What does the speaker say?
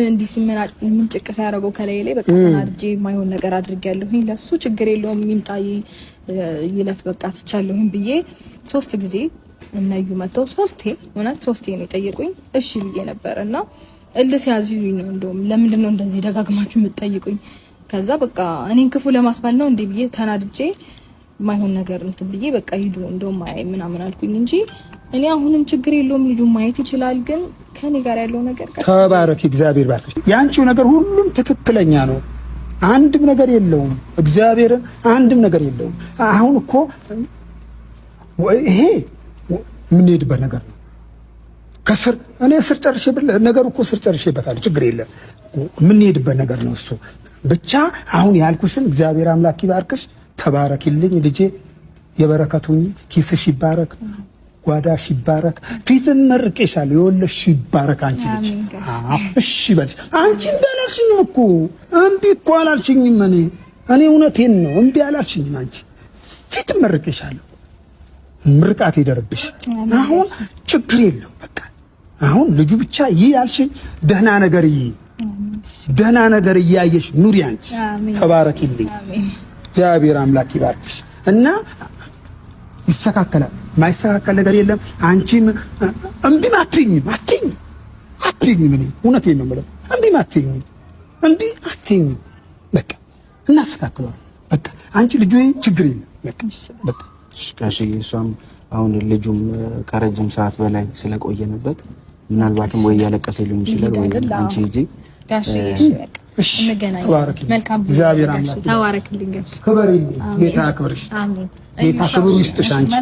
እንዲህ ሲመናጭ ምንጭቅ ሲያደርገው ከላይ ላይ በቃ ተናድጄ የማይሆን ነገር አድርጌያለሁኝ። ለሱ ችግር የለውም ይምጣ ይለፍ በቃ ትቻለሁኝ ብዬ 3 ጊዜ እናዩ መተው 3 ነው የጠየቁኝ። እሺ ብዬ ነበርና እልስ ያዙኝ ነው እንደውም ለምንድን ነው እንደዚህ ደጋግማችሁ የምትጠይቁኝ? ከዛ በቃ እኔን ክፉ ለማስባል ነው እንዴ ብዬ ተናድጄ ማይሆን ነገር እንትን ብዬ በቃ ሂዱ እንደውም አይ ምናምን አልኩኝ እንጂ እኔ አሁንም ችግር የለውም ልጁ ማየት ይችላል። ግን ከኔ ጋር ያለው ነገር ተባረክ እግዚአብሔር ባርክሽ። ያንቺው ነገር ሁሉም ትክክለኛ ነው። አንድም ነገር የለውም። እግዚአብሔርን አንድም ነገር የለውም። አሁን እኮ ይሄ የምንሄድበት ነገር ነው። ከስር እኔ ስር ጨርሼ ነገሩ እኮ ስር ጨርሼበታለሁ። ችግር የለም የምንሄድበት ነገር ነው እሱ ብቻ። አሁን ያልኩሽን እግዚአብሔር አምላክ ይባርክሽ። ተባረክልኝ ልጄ። የበረከቱኝ ኪስሽ ይባረክ፣ ጓዳሽ ይባረክ፣ ፊትን መርቄሻለሁ። የወለሽ ይባረክ አንቺ ልጅ። እሺ በልሽ። አንቺ እንዳላልሽኝም እኮ እምቢ እኮ አላልሽኝም። እኔ እውነቴን ነው እምቢ አላልሽኝም። አንቺ ፊትን መርቄሻለሁ። ምርቃት ይደርብሽ። አሁን ችግር የለው በቃ አሁን ልጁ ብቻ ይህ ያልሽኝ ደህና ነገር እያየሽ ኑሪ አንቺ። ተባረክልኝ። እግዚአብሔር አምላክ ይባርክሽ እና ይስተካከላል። ማይስተካከል ነገር የለም። አንቺም እምቢ አትይኝም። እኔ እውነቴን ነው የምለው እምቢ አትይኝም። በቃ እናስተካክለዋለን። በቃ አንቺ ልጁ ችግር የለም በቃ ጋሽ እሷም አሁን ልጁም ከረጅም ሰዓት በላይ ስለቆየንበት ምናልባትም ወይ ያለቀሰ ሊሆን ይችላል ወይ አንቺ ሂጂ ጋሽ እሺ እንገናኝ። መልካም እግዚአብሔር አምላክ ተባረክልኝ ጋሽ። ክበሪልኝ። ጌታ አክብርሽ። አሜን። ጌታ ክብሩ ይስጥሽ አንቺ